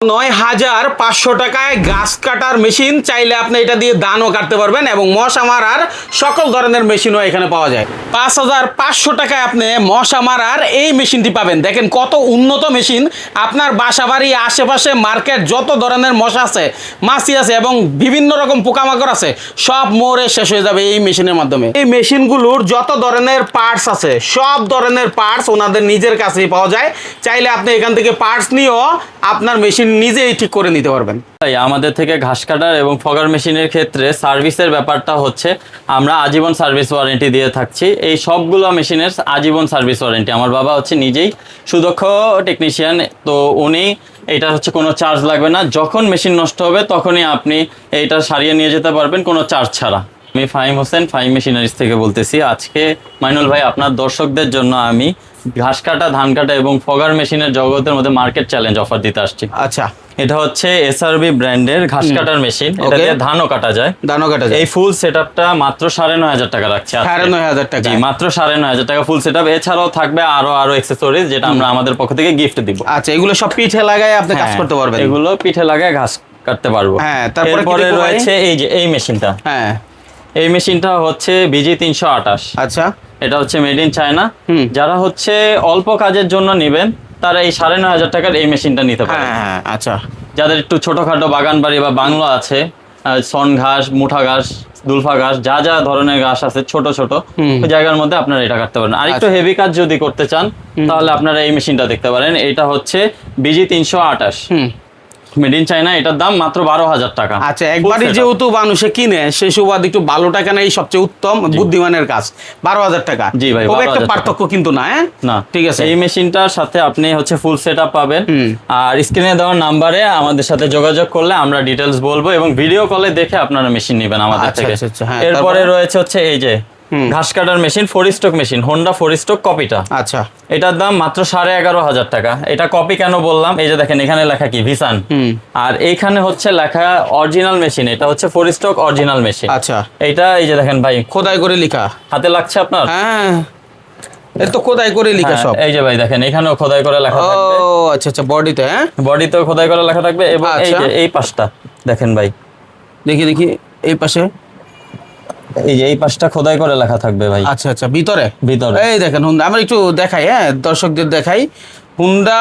৯,৫০০ টাকায় গাছ কাটার মেশিন চাইলে আপনি এটা দিয়ে ধানও কাটতে পারবেন এবং মশা মারার সকল ধরনের মেশিনও এখানে পাওয়া যায়। ৫,৫০০ টাকায় আপনি মশা মারার এই মেশিনটি পাবেন। দেখেন কত উন্নত মেশিন। আপনার বাসা বাড়ি আশেপাশে মার্কেট যত ধরনের মশা আছে, মাছি আছে এবং বিভিন্ন রকম পোকামাকড় আছে, সব মরে শেষ হয়ে যাবে এই মেশিনের মাধ্যমে। এই মেশিনগুলোর যত ধরনের পার্টস আছে সব ধরনের পার্টস ওনাদের নিজের কাছেই পাওয়া যায়। চাইলে আপনি এখান থেকে পার্টস নিয়েও আপনার মেশিন নিজেই ঠিক করে নিতে পারবেন। আমাদের থেকে ঘাস কাটার এবং ফগার মেশিনের ক্ষেত্রে সার্ভিসের ব্যাপারটা হচ্ছে আমরা আজীবন সার্ভিস ওয়ারেন্টি দিয়ে থাকছি। এই সবগুলো মেশিনের আজীবন সার্ভিস ওয়ারেন্টি। আমার বাবা হচ্ছে নিজেই সুদক্ষ টেকনিশিয়ান, তো উনি এটা হচ্ছে কোনো চার্জ লাগবে না। যখন মেশিন নষ্ট হবে তখনই আপনি এইটা সারিয়ে নিয়ে যেতে পারবেন কোনো চার্জ ছাড়া। আমি ফাহিম হোসেন, ফাহিম মেশিনারিজ থেকে বলতেছি। আজকে মাইনুল ভাই আপনার দর্শকদের জন্য আমি ঘাস কাটা, ধান কাটা এবং ফগার মেশিনের জগতের মধ্যে মার্কেট চ্যালেঞ্জ অফার দিতে আসছি। আচ্ছা, এটা হচ্ছে এসআরবি ব্র্যান্ডের ঘাস কাটার মেশিন। এটা দিয়ে ধানও কাটা যায়। এই ফুল সেটআপটা মাত্র ৯,৫০০ টাকা রাখছি। ৯,৫০০ টাকা? জি, মাত্র ৯,৫০০ টাকা ফুল সেটআপ। এছাড়াও থাকবে আরো অ্যাকসেসরিজ যেটা আমরা আমাদের পক্ষ থেকে গিফট দিব। আচ্ছা, এগুলো সব পিঠে লাগায় আপনি কাজ করতে পারবেন? এগুলো পিঠে লাগায় ঘাস কাটতে পারবো। হ্যাঁ, তারপরে রয়েছে এই যে এই মেশিনটা। হ্যাঁ, এই মেশিনটা হচ্ছে BG ৩২৮। আচ্ছা, এটা হচ্ছে মেড ইন চায়না। যারা হচ্ছে অল্প কাজের জন্য নেবেন তারা এই ৯,৫০০ টাকার এই মেশিনটা নিতে পারে। হ্যাঁ, আচ্ছা। যাদের একটু ছোটখাটো বাগান বাড়ি বা বাংলো আছে, সন ঘাস, মুঠা ঘাস, দুলফা ঘাস, যা যা ধরনের ঘাস আছে ছোট ছোট ওই জায়গার মধ্যে আপনারা এটা কাটতে পারেন। আর একটু হেভি কাজ যদি করতে চান তাহলে আপনারা এই মেশিনটা দেখতে পারেন। এটা হচ্ছে BG ৩২৮ মেড ইন চায়না। এটার দাম মাত্র ১২,০০০ টাকা। আচ্ছা, একবারই যেহেতু মানুষে কিনে সেই সুবাদ একটু ভালো টাকা নেই, সবচেয়ে উত্তম বুদ্ধিমানের কাজ। ১২,০০০ টাকা। জি ভাই, খুব একটা পার্থক্য কিন্তু না। না, ঠিক আছে। এই মেশিনটার সাথে আপনি হচ্ছে ফুল সেটআপ পাবেন। আর স্ক্রিনে দেওয়া নাম্বারে আমাদের সাথে যোগাযোগ করলে আমরা ডিটেলস বলবো এবং ভিডিও কলে দেখে আপনারা মেশিন নেবেন আমাদের থেকে। এরপরে রয়েছে হচ্ছে এই যে ঘাস কাটার machine, 4 stroke machine, Honda 4 stroke কপিটা। আচ্ছা, এটার দাম মাত্র ১১,৫০০ টাকা। এটা কপি কেন বললাম, এই যে দেখেন এখানে লেখা কি ভিসান, আর এইখানে হচ্ছে লেখা অরিজিনাল মেশিন। এটা হচ্ছে 4 স্ট্রোক অরিজিনাল মেশিন। আচ্ছা, এটা এই যে দেখেন ভাই খোদাই করে লেখা হাতে লাগছে আপনার। হ্যাঁ, এটা তো খোদাই করে লেখা সব। এই যে ভাই দেখেন এখানেও খোদাই করে লেখা থাকবে। ও আচ্ছা আচ্ছা, বডিতে? হ্যাঁ, বডিতেও খোদাই করে লেখা থাকবে। এবং এই যে এই পাশটা দেখেন ভাই, দেখি দেখি এই পাশে, এই যে এই পাশটা খোদাই করে লেখা থাকবে ভাই। আচ্ছা আচ্ছা, ভিতরে ভিতরে এই দেখেন হুন্ডা। আমরা একটু দেখাই, হ্যাঁ, দর্শকদের দেখাই। হুন্ডা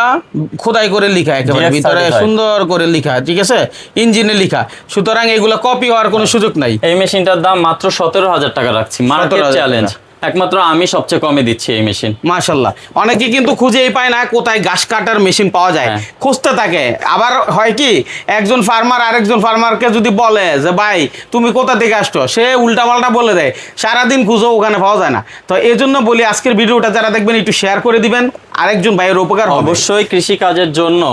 খোদাই করে লেখা, একেবারে ভিতরে সুন্দর করে লেখা, ঠিক আছে, ইঞ্জিনে লেখা। সুতরাং এগুলো কপি হওয়ার কোনো সুযোগ নাই। এই মেশিনটার দাম মাত্র ১৭,০০০ টাকা রাখছি। মার্কেট চ্যালেঞ্জ, একমাত্র আমি সবচেয়ে কমে দিচ্ছি এই মেশিন। মাশাআল্লাহ। অনেকে কিন্তু খুঁজেই পায় না কোথায় ঘাস কাটার মেশিন পাওয়া যায়, খুঁজতে থাকে। আবার হয় কি, একজন ফার্মার আরেকজন ফার্মারকে যদি বলে যে ভাই তুমি কোথা থেকে আসছো, সে উল্টাপাল্টা বলে দেয়, সারাদিন খুঁজো ওখানে পাওয়া যায় না। তো এই জন্য বলি আজকের ভিডিওটা যারা দেখবেন একটু শেয়ার করে দিবেন, আরেকজন ভাইয়ের উপকার হবে। অবশ্যই কৃষি কাজের জন্য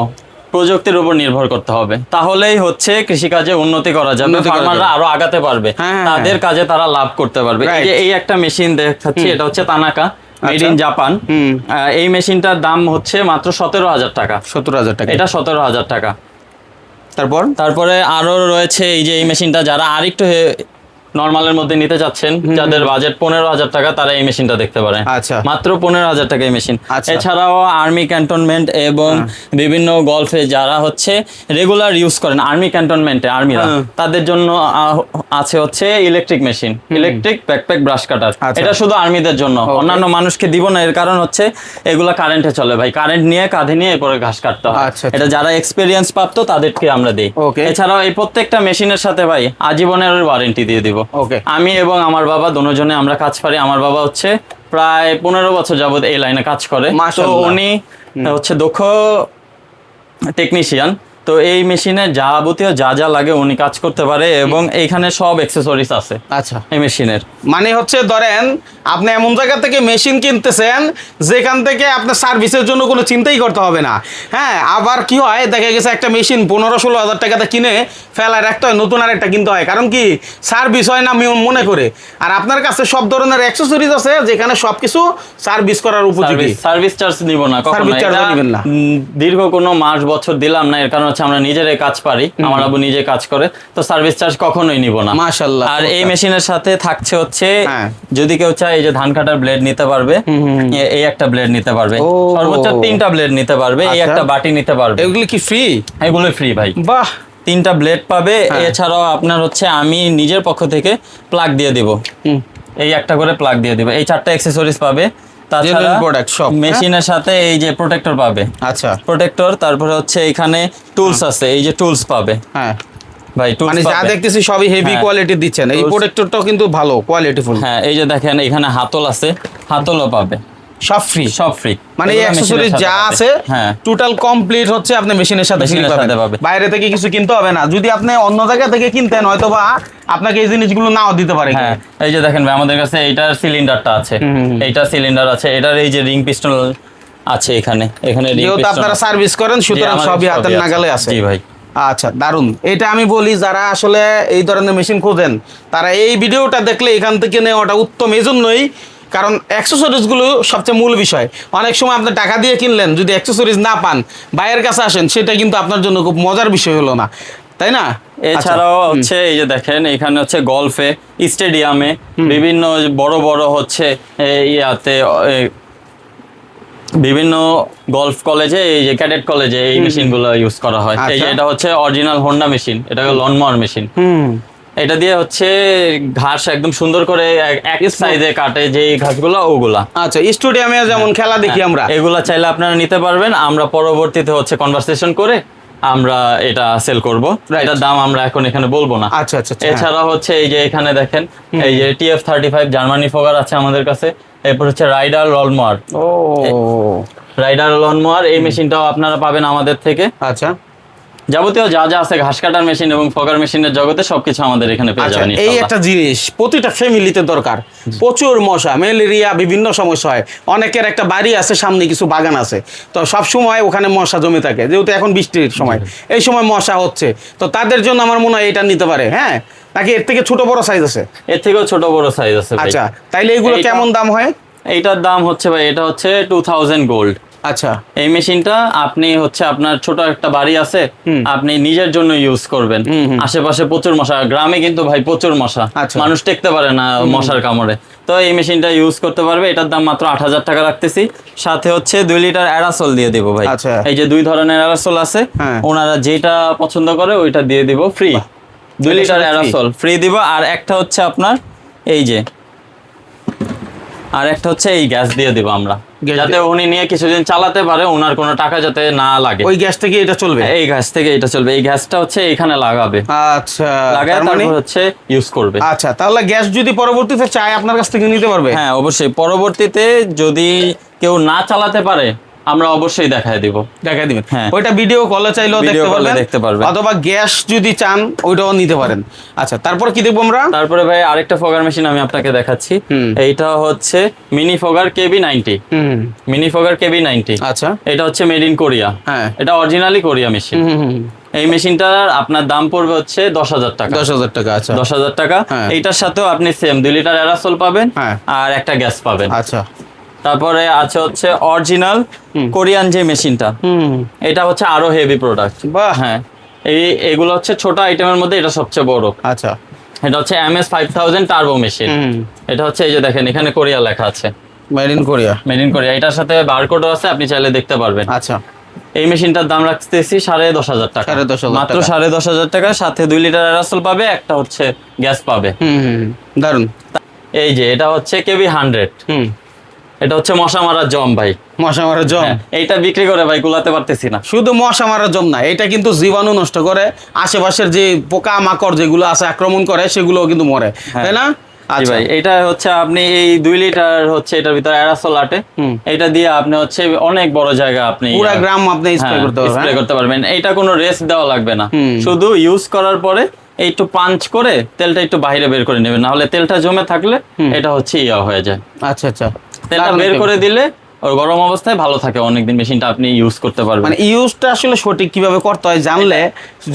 প্রযুক্তির উপর নির্ভর করতে হবে, তাহলেই হচ্ছে কৃষিকাজে উন্নতি করা যাবে, ফার্মাররা আরো আগাতে পারবে, তাদের কাজে তারা লাভ করতে পারবে। এই একটা মেশিন দেখাচ্ছি, এটা হচ্ছে তানাকা মেড ইন জাপান। এই মেশিনটার দাম হচ্ছে মাত্র ১৭,০০০ টাকা। ১৭,০০০ টাকা? এটা ১৭,০০০ টাকা। তারপরে আরো রয়েছে এই যে এই মেশিনটা, যারা আরেকটু নরমালের মধ্যে নিতে চাচ্ছেন, যাদের বাজেট ১৫,০০০ টাকা, তারা এই মেশিনটা দেখতে পারে। আচ্ছা, মাত্র ১৫,০০০ টাকা এই মেশিন। এছাড়াও আর্মি ক্যান্টনমেন্ট এবং বিভিন্ন গলফে যারা হচ্ছে রেগুলার ইউজ করেন আর্মি ক্যান্টনমেন্টে, আর্মিরা, তাদের জন্য আছে হচ্ছে electric machine, electric backpack brush কাটার। এটা শুধু আর্মিদের জন্য, অন্যান্য মানুষকে দিব না। এর কারণ হচ্ছে এগুলা কারেন্টে চলে ভাই, কারেন্ট নিয়ে কাঁধে নিয়ে এরপরে ঘাস কাটতে হয়। এটা যারা এক্সপেরিয়েন্স প্রাপ্ত তাদেরকে আমরা দিই। এছাড়াও এই প্রত্যেকটা মেশিনের সাথে ভাই আজীবনের ওয়ারেন্টি দিয়ে দিব। আমি এবং আমার বাবা দুজনে আমরা কাজ পারি। আমার বাবা হচ্ছে প্রায় ১৫ বছর যাবত এই লাইনে কাজ করে, তো উনি হচ্ছে দক্ষ টেকনিশিয়ান। তো এই মেশিনে যাবতীয় যা যা লাগে উনি কাজ করতে পারে এবং এইখানে সব অ্যাকসেসরিজ আছে। আচ্ছা, এই মেশিনের মানে হচ্ছে ধরেন আপনি এমন জায়গা থেকে মেশিন কিনতেছেন যেখান থেকে আপনার সার্ভিসের জন্য কোনো চিন্তাই করতে হবে না। হ্যাঁ, আবার কি হয়, দেখা গেছে একটা মেশিন ১৫-১৬ হাজার টাকাতে কিনে ফেলায় রাখতে হয়, নতুন আর একটা কিনতে হয়। কারণ কি, সার্ভিস হয় না মনে করে। আর আপনার কাছে সব ধরনের অ্যাকসেসরিজ আছে যেখানে সবকিছু সার্ভিস করার উপযোগী। সার্ভিস চার্জ নিব না, কখনো নিবেন না, দীর্ঘ কোনো মাস বছর দিলাম না। এর কারণ হচ্ছে আমরা নিজেরাই কাজ পারি, আমার আব্বু নিজে কাজ করে, তো সার্ভিস চার্জ কখনোই নিব না। মাশাআল্লাহ। আর এই মেশিনের সাথে থাকছে হচ্ছে হ্যাঁ। যদি কেউ চায় এই যে ধান কাটার ব্লেড নিতে পারবে, এই একটা ব্লেড নিতে পারবে, ও। সর্বোচ্চ 3টা ব্লেড নিতে পারবে, এই আচ্ছা। একটা বাটি নিতে পারবে। এগুলো কি ফ্রি? এগুলো ফ্রি ভাই, বাহ। 3টা ব্লেড পাবে। হ্যাঁ। এছাড়াও আপনার হচ্ছে আমি নিজের পক্ষ থেকে প্লাগ দিয়ে দিব, এই একটা করে প্লাগ দিয়ে দিব, এই 4টা অ্যাক্সেসরিজ পাবে। তাছাড়া Genuine product সব, হ্যাঁ? মেশিনের সাথে এই যে প্রোটেক্টর পাবে, আচ্ছা। প্রোটেক্টর, তারপরে হচ্ছে এখানে টুলস আছে, এই যে টুলস পাবে হ্যাঁ, ভাই, টুলস মানে যা দেখতেছি সবই হেভি হ্যাঁ। কোয়ালিটি দিচ্ছেন। এই Tools- প্রোটেক্টরটাও কিন্তু ভালো কোয়ালিটিফুল। হ্যাঁ, এই যে দেখেন এখানে হাতল আছে, হাতলও পাবে, সব ফ্রি। সব ফ্রি। মানে এই অ্যাকসেসরিজ যা আছে হ্যাঁ, টোটাল কমপ্লিট হচ্ছে আপনি মেশিনের সাথে ফ্রি মেশিনের পাবেন। সাথে পাবে। বাইরে থেকে কিছু কিনতে হবে না। যদি আপনি অন্য জায়গা থেকে কিনতেন হয়তো বা আপনাকে এই জিনিসগুলো নাও দিতে পারে। হ্যাঁ, এই যে দেখেন ভাই আমাদের কাছে এইটার সিলিন্ডারটা আছে, এইটা সিলিন্ডার আছে, এটার এই যে রিং পিস্টন আছে এখানে, এখানে রিং যেহেতু পিস্টন আপনারা সার্ভিস করেন সুতরাং সবই হাতের নাগালে আছে। জি ভাই। আচ্ছা, দারুন। এটা আমি বলি যারা আসলে এই ধরনের মেশিন খোঁজেন তারা এই ভিডিওটা দেখলে এখান থেকে নেওয়াটা উত্তম। এই জন্যই কারণ অ্যাক্সেসরিজগুলো সবচেয়ে মূল বিষয়। অনেক সময় আপনি টাকা দিয়ে কিনলেন, যদি অ্যাক্সেসরিজ না পান, বাইরের কাছে আসেন, সেটা কিন্তু আপনার জন্য খুব মজার বিষয় হলো না, তাই না? এছাড়াও হচ্ছে এই যে দেখেন এখানে হচ্ছে গলফে, স্টেডিয়ামে, বিভিন্ন বড় বড় হচ্ছে ইয়াতে বিভিন্ন গলফ কলেজে, এই যে ক্যাডেট কলেজে এই মেশিনগুলো ইউজ করা হয়। এই যে এটা হচ্ছে অরিজিনাল হোন্ডা মেশিন, এটা লন মোয়ার মেশিন। এটা দিয়ে হচ্ছে ঘাস একদম সুন্দর করে এক সাইজে কাটে, যে ঘাসগুলো ওগুলা। আচ্ছা, স্টেডিয়ামে যেমন খেলা দেখি আমরা, এগুলা চাইলে আপনারা নিতে পারবেন। আমরা পরবর্তীতে হচ্ছে কনভারসেশন করে আমরা এটা সেল করব। এটার দাম আমরা এখন এখানে বলবো না। আচ্ছা আচ্ছা। এছাড়া হচ্ছে এই যে এখানে দেখেন এই যে TF35 জার্মানি ফোগার আছে আমাদের কাছে। এরপর হচ্ছে রাইডার লনমোয়ার। ও, রাইডার লনমোয়ার এই মেশিনটাও আপনারা পাবেন আমাদের থেকে। আচ্ছা। যাবতীয় যা যা আছে ঘাস কাটার মেশিন এবং ফগার মেশিনের জগতে সবকিছু আমাদের এখানে পেয়ে আচ্ছা, যাবেন এই ইনশাআল্লাহ। একটা জিনিস প্রতিটা ফ্যামিলিতে দরকার। প্রচুর মশা, ম্যালেরিয়া, বিভিন্ন সমস্যা হয়। অনেকের একটা বাড়ি আছে, সামনে কিছু বাগান আছে, তো সব সময় ওখানে মশা জমে থাকে। যেহেতু এখন বৃষ্টির সময়, এই সময় মশা হচ্ছে, তো তাদের জন্য আমার মনে হয় এটা নিতে পারে। হ্যাঁ, নাকি এর থেকে ছোট বড় সাইজ আছে? এর থেকেও ছোট বড় সাইজ আছে ভাই। আচ্ছা, তাইলে এগুলো এইটা- কেমন দাম হয়? এইটার দাম হচ্ছে ভাই, এটা হচ্ছে 2000 গোল্ড। আচ্ছা। এই মেশিনটা আপনি হচ্ছে আপনার ছোট একটা বাড়ি আছে, আপনি নিজের জন্য ইউজ করবেন। আশেপাশে প্রচুর মশা, গ্রামে কিন্তু ভাই প্রচুর মশা, আচ্ছা। মানুষ টেকতে পারে না মশার কামড়ে। তো এই মেশিনটা ইউজ করতে পারবে। এটার দাম মাত্র 8000 টাকা রাখতেছি। সাথে হচ্ছে 2 লিটার অ্যারাসল দিয়ে দেবো ভাই। আচ্ছা। এই যে 2 ধরনের অ্যারাসল আছে, হ্যাঁ। ওনারা যেটা পছন্দ করে ওইটা দিয়ে দিব ফ্রি। 2 এটার লিটার সাথে free? অ্যারাসল ফ্রি দিব। আর একটা হচ্ছে আপনার এই যে, আর একটা হচ্ছে এই গ্যাস দিয়ে দিব আমরা, গ্যাস যাতে উনি নিয়ে কিছুদিন চালাতে পারে, ওনার কোনো টাকা যাতে না লাগে। ওই গ্যাস থেকে এটা চলবে? এই গ্যাস থেকে এটা চলবে। এই গ্যাসটা হচ্ছে এখানে লাগাবে, আচ্ছা। লাগায় তার মানে তারপর হচ্ছে ইউজ করবে। আচ্ছা, তাহলে গ্যাস যদি পরবর্তীতে চায় আপনার কাছ থেকে নিতে পারবে? হ্যাঁ, অবশ্যই। পরবর্তীতে যদি কেউ না চালাতে পারে আমরা অবশ্যই দেখায় দিব। দেখা দিবেন। হ্যাঁ। ওইটা ভিডিও কলে চাইলেও Video call এ দেখতে দেখতে পারবেন। অথবা গ্যাস যদি চান ওইটাও নিতে পারেন। আচ্ছা, তারপর কি দেখবো আমরা? তারপরে ভাই আরেকটা ফগার মেশিন আমি আপনাকে দেখাচ্ছি। এইটা হচ্ছে mini fogger KB90। Mini fogger KB90। আচ্ছা। এটা হচ্ছে মেড ইন কোরিয়া। হ্যাঁ। এটা অরিজিনালি কোরিয়া মেশিন। এই মেশিনটার আপনার দাম পড়বে হচ্ছে 10,000 টাকা। 10,000 টাকা। আচ্ছা। 10,000 টাকা। হ্যাঁ। এইটার সাথেও আপনি সেম 2 লিটার অ্যারাসল পাবেন, হ্যাঁ। আর একটা গ্যাস পাবেন। আচ্ছা। তারপরে আছে হচ্ছে অরিজিনাল কোরিয়ান যে মেশিনটা, এটা হচ্ছে আরো হেভি প্রোডাক্ট। বাহ। হ্যাঁ, এগুলো হচ্ছে ছোট আইটেমের মধ্যে এটা সবচেয়ে বড়। আচ্ছা। এটা হচ্ছে MS5000 টার্বো মেশিন। এটা হচ্ছে এই যে দেখেন এখানে কোরিয়া লেখা আছে, made in Korea. Made in Korea. এটার সাথে বারকোডও আছে, আপনি চাইলে দেখতে পারবেন। আচ্ছা। এই মেশিনটার দাম রাখতেছি 10,500 টাকা। 10,500 মাত্র টাকা। 10,500 টাকা। সাথে 2 লিটার অ্যারাসল পাবে, একটা হচ্ছে গ্যাস পাবে। দারুন। এই যে এটা হচ্ছে KB100। এটা হচ্ছে মশা মারার জম ভাই। মশা মারার জম? হ্যাঁ, এইটা বিক্রি করে ভাই কুলাতে পারতেছি না। শুধু মশা মারার জম না, এটা কিন্তু জীবাণু নষ্ট করে, আশেপাশের যে পোকা মাকড় যেগুলো আছে আক্রমণ করে সেগুলোও কিন্তু মরে, তাই না? জি আচ্ছা ভাই, এটা হচ্ছে আপনি এই 2 লিটার হচ্ছে এটার ভিতরে অ্যারাসল আটে, এটা দিয়ে আপনি হচ্ছে অনেক বড় জায়গা আপনি পুরো গ্রাম আপনি স্প্রে করতে স্প্রে পারবেন। করতে পারবেন। এটা কোনো রেস্ট দেওয়া লাগবে না, শুধু ইউজ করার পরে একটু পাঞ্চ করে তেলটা একটু বাইরে বের করে নেবেন, না হলে তেলটা জমে থাকলে এটা হচ্ছে ইয়া হয়ে যায়। আচ্ছা আচ্ছা। তেলটা বের করে দিলে ওর গরম অবস্থায় ভালো থাকে অনেকদিন, মেশিনটা আপনি ইউজ করতে পারবেন। মানে ইউজটা আসলে সঠিক কিভাবে করতে হয় জানলে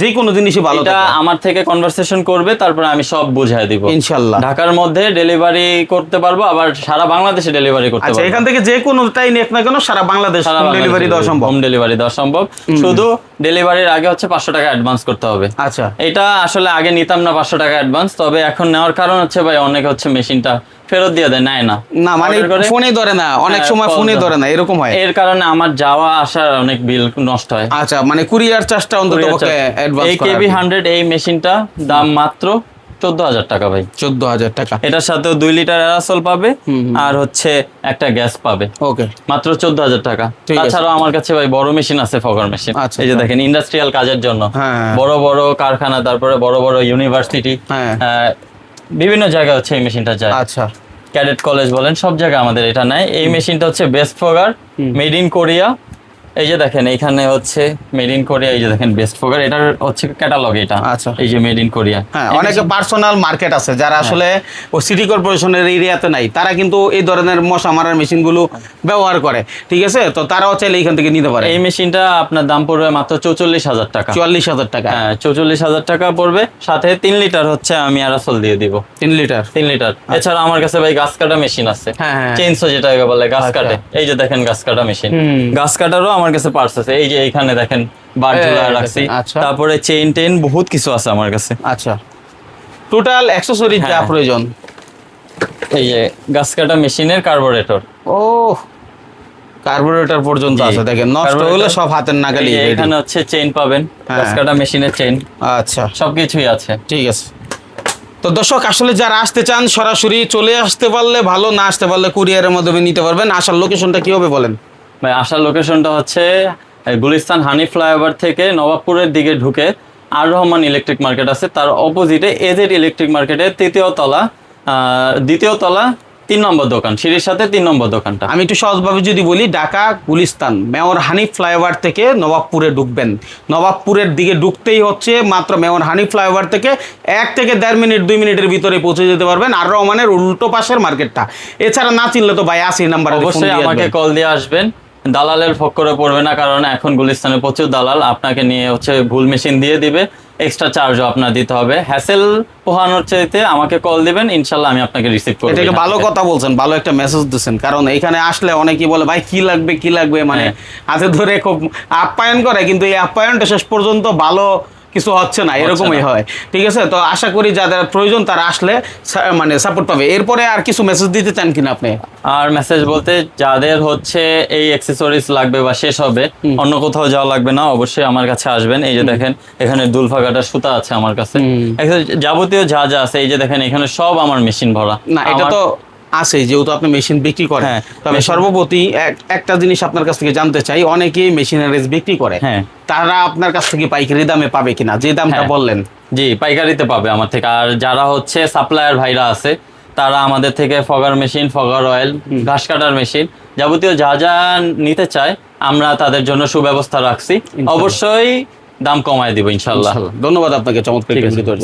যে কোনো জিনিসই ভালো এটা থাকে। আমার থেকে কনভারসেশন করবে, তারপরে আমি সব বুঝাই দিব ইনশাল্লাহ। ঢাকার মধ্যে ডেলিভারি করতে পারবো, আবার সারা বাংলাদেশে ডেলিভারি করতে আচ্ছা, পারবো। এখান থেকে যে কোনোটাই নেক না কেন সারা বাংলাদেশ ডেলিভারি দেওয়া সম্ভব। হোম ডেলিভারি দেওয়া সম্ভব, শুধু ডেলিভারির আগে হচ্ছে 500 টাকা অ্যাডভান্স করতে হবে। আচ্ছা, এটা আসলে আগে নিতাম না 500 টাকা অ্যাডভান্স, তবে এখন নেওয়ার কারণ হচ্ছে ভাই অনেকে হচ্ছে মেশিনটা ফেরত দিয়ে দেয়, নেয় না। না মানে Order করে- ফোনে ধরে না, অনেক হ্যাঁ, সময় call ফোনে দেয়। ধরে না, এরকম হয়। এর কারণে আমার যাওয়া আসার অনেক বিল নষ্ট হয়। আচ্ছা, মানে কুরিয়ার চার্জটা অন্তত পক্ষে অ্যাডভান্স এই করা। KB 100 এই মেশিনটা দাম মাত্র 14,000 টাকা ভাই। 14,000 টাকা। এটার সাথে 2 লিটার অ্যারাসল পাবে আর হচ্ছে একটা গ্যাস পাবে, ওকে, মাত্র 14,000 টাকা। ঠিক আছে। তাছাড়াও আমার কাছে ভাই বড় মেশিন আছে, ফগার মেশিন। আচ্ছা, এই যে দেখেন ইন্ডাস্ট্রিয়াল কাজের জন্য হ্যাঁ। বড় বড় কারখানা, তারপরে বড় বড় ইউনিভার্সিটি, হ্যাঁ। বিভিন্ন জায়গায় হচ্ছে এই মেশিনটা যায়। আচ্ছা, ক্যাডেট কলেজ বলেন, সব জায়গায় আমাদের এটা নাই। এই মেশিনটা হচ্ছে best fogger, made in Korea. এই যে দেখেন এখানে হচ্ছে মেড ইন কোরিয়া, এই যে দেখেন বেস্ট ফগার, এটার হচ্ছে ক্যাটালগ এটা। আচ্ছা। এই যে মেড ইন কোরিয়া। হ্যাঁ, অনেকে পার্সোনাল মার্কেট আছে যারা আসলে ও সিটি কর্পোরেশনের এরিয়াতে নাই, তারা কিন্তু এই ধরনের মশা মারার মেশিনগুলো ব্যবহার করে, ঠিক আছে? তো তারাও চাইলে এখান থেকে নিতে পারে। এই মেশিনটা আপনার দাম পড়বে মাত্র 44,000 টাকা। 44,000 টাকা। হ্যাঁ, 44,000 টাকা পড়বে, সাথে 3 লিটার হচ্ছে আমি অ্যারাসল দিয়ে দিব। 3 লিটার। 3 লিটার। এছাড়া আমার কাছে ভাই গাছ কাটা মেশিন আছে, হ্যাঁ, হ্যাঁ। চেইনসো যেটাকে বলে, গাছ আচ্ছা। কাটে। এই যে দেখেন গাছ কাটা মেশিন, হুম। গাছ কাটারও আমার কাছে পার্টস আছে। এই যে এইখানে দেখেন বার ঝুলা রাখছি, আচ্ছা। তারপরে চেইন টেন বহুত কিছু আছে আমার কাছে। আচ্ছা, টোটাল অ্যাকসেসরিজ যা হ্যাঁ। প্রয়োজন। এই যে গাছ কাটা মেশিনের কার্বোরেটর, ও, কার্বোরেটর পর্যন্ত জি। আছে, দেখেন নষ্ট কার্বোরেটর। হলে সব হাতের নাগালি। এই যে এখানে হচ্ছে চেইন পাবেন, হ্যাঁ। গাছ কাটা মেশিনের চেইন, আচ্ছা, সবকিছুই আছে। ঠিক আছে। তো দর্শক, আসলে যারা আসতে চান সরাসরি চলে আসতে পারলে ভালো, না আসতে পারলে কুরিয়ারের মাধ্যমে নিতে পারবেন। আসার লোকেশনটা কি হবে বলেন? ভাই আসার লোকেশনটা হচ্ছে গুলিস্তান হানি ফ্লাইওভার থেকে নবাবপুরের দিকে ঢুকে আর রহমান ইলেকট্রিক মার্কেট আছে, তার অপোজিটে এজেড ইলেকট্রিক মার্কেটের দ্বিতীয় তলা 3 নম্বর দোকান, সিঁড়ির সাথে 3 নম্বর দোকানটা। আমি একটু সহজভাবে যদি বলি, ঢাকা গুলিস্তান মেয়র হানিফ ফ্লাইওভার থেকে নবাবপুরে ঢুকবেন। নবাবপুরের দিকে ঢুকতেই হচ্ছে মাত্র মেয়র হানিফ ফ্লাইওভার থেকে 1 থেকে 1.5 মিনিট 2 মিনিটের ভিতরে পৌঁছে যেতে পারবেন আর রহমানের উল্টো পাশের মার্কেটটা। এছাড়া না চিনলে তো ভাই 80 নাম্বারে অবশ্যই আমাকে কল দিয়ে আসবেন, দালালের ফক্করে পড়বে না, কারণ এখন গুলিস্তানে প্রচুর দালাল আপনাকে নিয়ে হচ্ছে ভুল মেশিন দিয়ে দিবে, এক্সট্রা চার্জও আপনার দিতে হবে। হ্যাসেল পোহানোর চাইতে আমাকে কল দিবেন, ইনশাল্লাহ আমি আপনাকে রিসিভ করব। এটা একটা ভালো কথা বলছেন, ভালো একটা মেসেজ দিচ্ছেন। কারণ এখানে আসলে অনেকেই বলে ভাই কি লাগবে কি লাগবে, মানে হাতে ধরে খুব আপ্যায়ন করে, কিন্তু এই আপ্যায়নটা শেষ পর্যন্ত ভালো কিছু হচ্ছে না, এরকমই হয়। ঠিক আছে, তো আশা করি যাদের প্রয়োজন তারা আসলে মানে সাপোর্ট পাবে। এরপরে আর কিছু মেসেজ দিতে চান কিনা আপনি? আর মেসেজ বলতে, যাদের হচ্ছে এই অ্যাক্সেসরিজ লাগবে বা শেষ হবে, অন্য কোথাও যাওয়া লাগবে না, অবশ্যই আমার কাছে আসবেন। এই যে দেখেন এখানে দুলফা কাটার সুতা আছে আমার কাছে, যাবতীয় যা যা আছে এই যে দেখেন এখানে সব আমার মেশিন ভরা। না, এটা তো আছে, যেহেতু আপনি মেশিন বিক্রি করেন। হ্যাঁ, তবে সর্বপ্রতি একটা জিনিস আপনার কাছ থেকে জানতে চাই, অনেকেই মেশিনারিজ বিক্রি করে, হ্যাঁ। তারা আপনার কাছ থেকে পাইকারি দামে পাবে কিনা, যে দামটা হ্যাঁ। বললেন? জি, পাইকারিতে পাবে আমার থেকে। আর যারা হচ্ছে সাপ্লায়ার ভাইরা আছে, তারা আমাদের থেকে ফগার মেশিন, ফগার অয়েল, ঘাস কাটার মেশিন, যাবতীয় যা যা নিতে চায় আমরা তাদের জন্য সুব্যবস্থা রাখছি। অবশ্যই দাম কমায় দিব ইনশাল্লাহ। ধন্যবাদ আপনাকে চমৎকার ঠিক আছে। ভিডিও